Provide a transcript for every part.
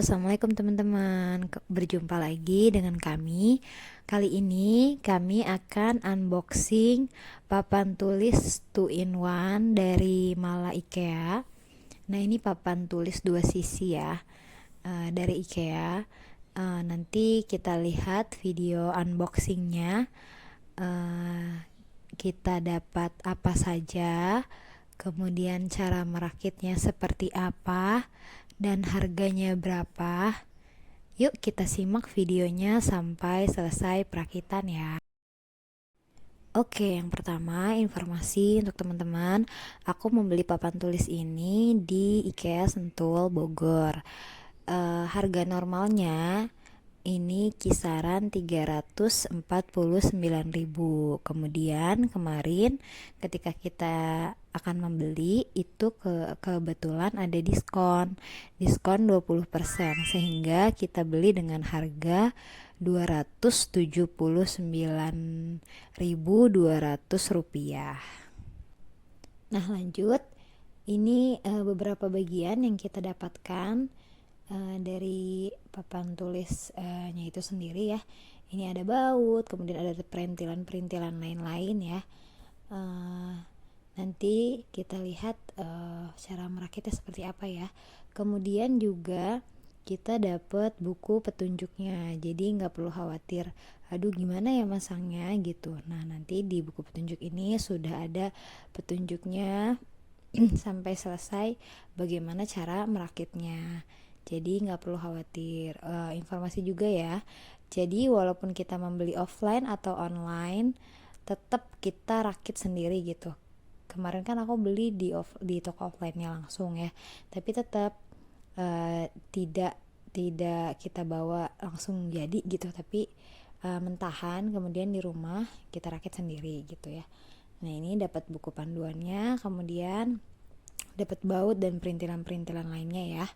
Assalamualaikum teman-teman. Berjumpa lagi dengan kami. Kali ini kami akan unboxing papan tulis 2-in-1 dari Mala IKEA. Nah, ini papan tulis dua sisi ya, dari IKEA. Nanti kita lihat video unboxingnya. Kita dapat apa saja, kemudian cara merakitnya seperti apa, dan harganya berapa. Yuk kita simak videonya sampai selesai perakitan ya. Oke, yang pertama informasi untuk teman-teman. Aku membeli papan tulis ini di IKEA Sentul, Bogor. Harga normalnya ini kisaran 349.000. Kemudian kemarin ketika kita akan membeli itu kebetulan ada diskon 20%, sehingga kita beli dengan harga 279.200 rupiah. Nah, lanjut, ini beberapa bagian yang kita dapatkan dari papan tulisnya itu sendiri ya. Ini ada baut, kemudian ada perintilan-perintilan lain-lain ya. Nanti kita lihat cara merakitnya seperti apa ya. Kemudian juga kita dapat buku petunjuknya, jadi nggak perlu khawatir aduh gimana ya masangnya gitu. Nah, nanti di buku petunjuk ini sudah ada petunjuknya sampai selesai bagaimana cara merakitnya, jadi nggak perlu khawatir. Informasi juga ya, jadi walaupun kita membeli offline atau online tetap kita rakit sendiri gitu. Kemarin kan aku beli di toko offline-nya langsung ya, tapi tetap tidak kita bawa langsung jadi gitu, tapi mentahan kemudian di rumah kita rakit sendiri gitu ya. Nah, ini dapat buku panduannya, kemudian dapat baut dan perintilan-perintilan lainnya ya.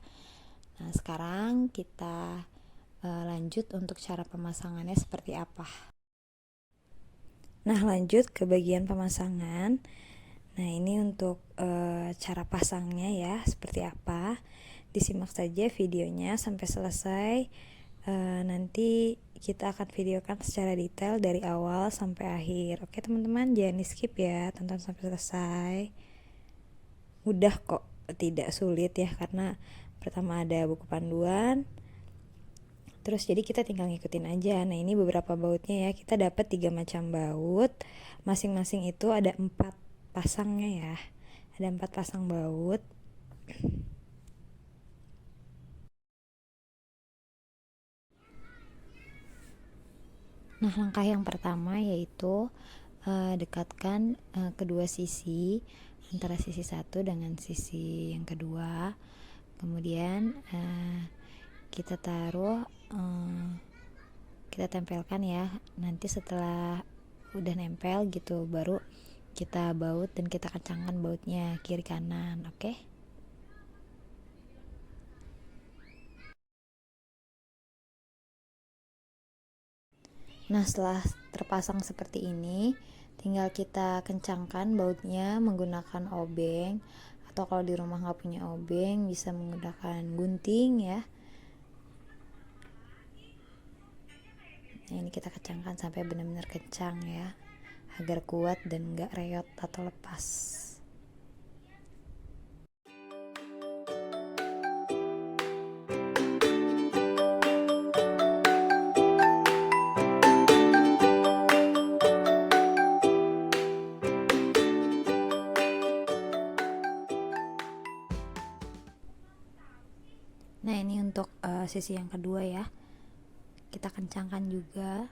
Nah, sekarang kita lanjut untuk cara pemasangannya seperti apa. Nah, lanjut ke bagian pemasangan. Nah, ini untuk cara pasangnya ya seperti apa. Disimak saja videonya sampai selesai. Nanti kita akan videokan secara detail dari awal sampai akhir. Oke teman-teman, jangan di skip ya, tonton sampai selesai. Mudah kok, tidak sulit ya, karena pertama ada buku panduan, terus jadi kita tinggal ngikutin aja. Nah, ini beberapa bautnya ya, kita dapat 3 macam baut, masing-masing itu ada 4 pasangnya ya, ada 4 pasang baut. Nah, langkah yang pertama yaitu dekatkan kedua sisi, antara sisi satu dengan sisi yang kedua. Kemudian kita taruh, kita tempelkan ya. Nanti setelah udah nempel gitu baru kita baut dan kita kencangkan bautnya kiri kanan. Oke. Nah, setelah terpasang seperti ini, tinggal kita kencangkan bautnya menggunakan obeng, atau kalau di rumah nggak punya obeng bisa menggunakan gunting ya. Nah, ini kita kencangkan sampai benar-benar kencang ya, agar kuat dan nggak reot atau lepas. Nah, ini untuk sisi yang kedua ya, kita kencangkan juga.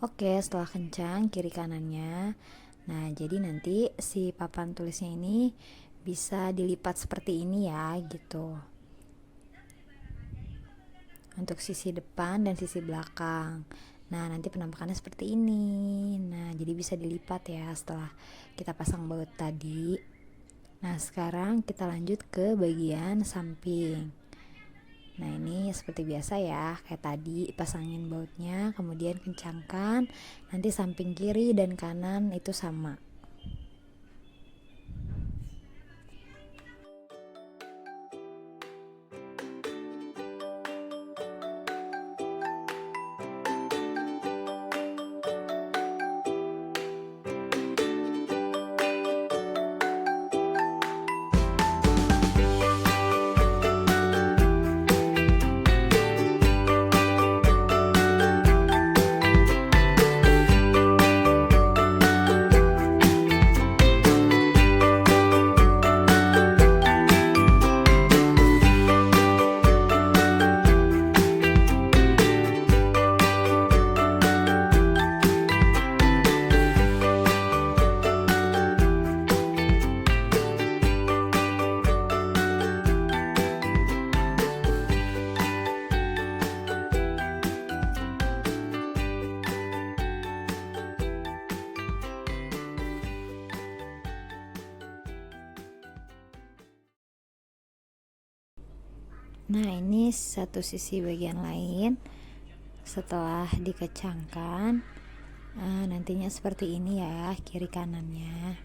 Oke, setelah kencang kiri kanannya. Nah, jadi nanti si papan tulisnya ini bisa dilipat seperti ini ya gitu, untuk sisi depan dan sisi belakang. Nah, nanti penampakannya seperti ini. Nah, jadi bisa dilipat ya setelah kita pasang baut tadi. Nah, sekarang kita lanjut ke bagian samping. Nah, ini seperti biasa ya, kayak tadi pasangin bautnya, kemudian kencangkan. Nanti samping kiri dan kanan itu sama. Nah, ini satu sisi bagian lain setelah dikecangkan, nantinya seperti ini ya kiri kanannya.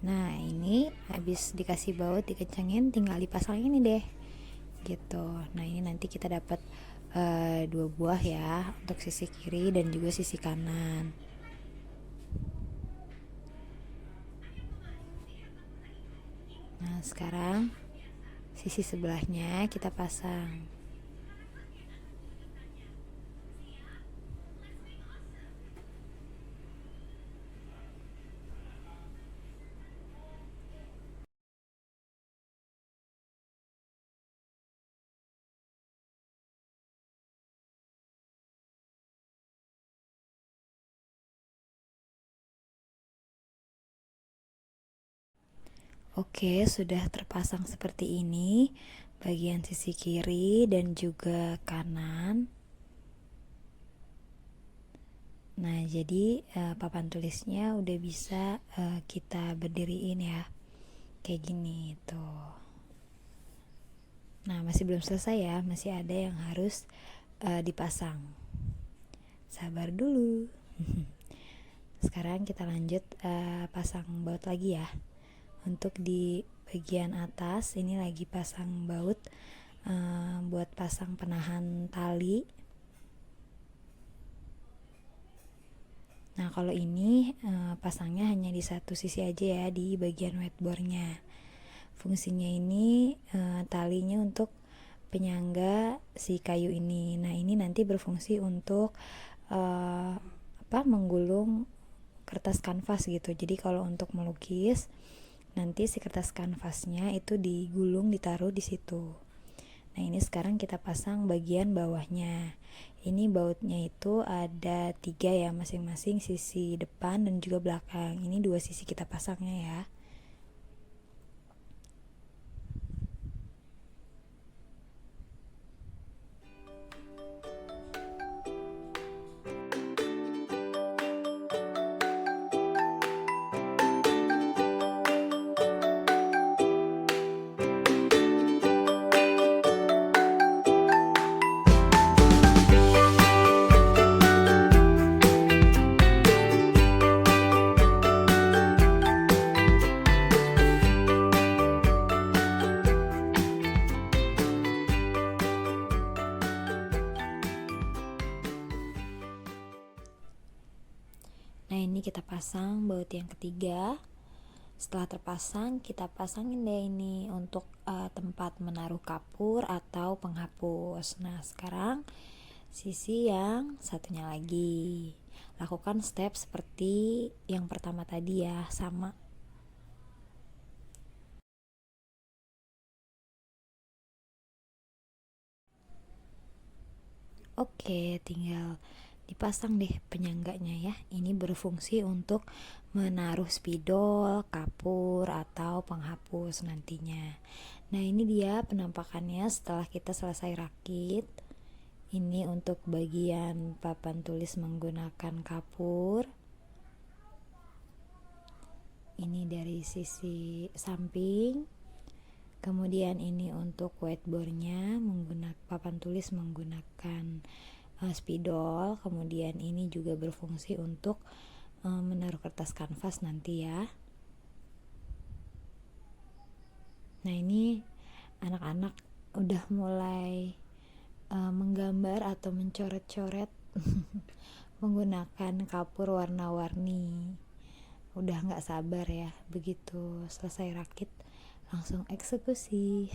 Nah, ini habis dikasih baut dikencangin, tinggal dipasang ini deh gitu. Nah, ini nanti kita dapat 2 buah ya, untuk sisi kiri dan juga sisi kanan. Nah, sekarang sisi sebelahnya kita pasang. Oke, sudah terpasang seperti ini bagian sisi kiri dan juga kanan. Nah, jadi papan tulisnya udah bisa kita berdiriin ya, kayak gini tuh. Nah, masih belum selesai ya, masih ada yang harus dipasang. Sabar dulu. Sekarang kita lanjut pasang baut lagi ya. Untuk di bagian atas ini lagi pasang baut buat pasang penahan tali. Nah, kalau ini pasangnya hanya di satu sisi aja ya, di bagian wetboardnya. Fungsinya ini talinya untuk penyangga si kayu ini. Nah, ini nanti berfungsi untuk menggulung kertas kanvas gitu. Jadi kalau untuk melukis, nanti si kertas kanvasnya itu digulung, ditaruh di situ. Nah, ini sekarang kita pasang bagian bawahnya. Ini bautnya itu ada 3 ya, masing-masing sisi depan dan juga belakang. Ini 2 sisi kita pasangnya ya. Nah, ini kita pasang baut yang ketiga. Setelah terpasang, kita pasangin deh ini untuk tempat menaruh kapur atau penghapus. Nah, sekarang sisi yang satunya lagi. Lakukan step seperti yang pertama tadi ya, sama. Oke, tinggal dipasang deh penyangganya ya. Ini berfungsi untuk menaruh spidol, kapur, atau penghapus nantinya. Nah, ini dia penampakannya setelah kita selesai rakit. Ini untuk bagian papan tulis menggunakan kapur. Ini dari sisi samping. Kemudian ini untuk whiteboardnya menggunakan papan tulis menggunakan spidol. Kemudian ini juga berfungsi untuk menaruh kertas kanvas nanti ya. Nah, ini anak-anak udah mulai menggambar atau mencoret-coret menggunakan kapur warna-warni. Udah gak sabar ya, begitu selesai rakit langsung eksekusi.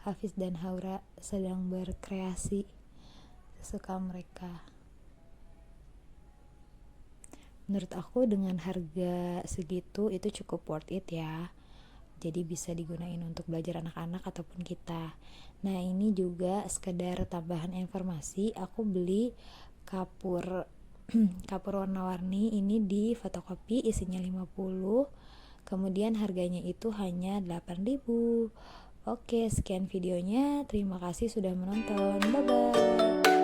Hafiz dan Haura sedang berkreasi sesuka mereka. Menurut aku dengan harga segitu itu cukup worth it ya. Jadi bisa digunain untuk belajar anak-anak ataupun kita. Nah, ini juga sekedar tambahan informasi, aku beli kapur kapur warna-warni ini di fotokopi, isinya 50. Kemudian harganya itu hanya 8.000. Oke, sekian videonya. Terima kasih sudah menonton. Bye bye.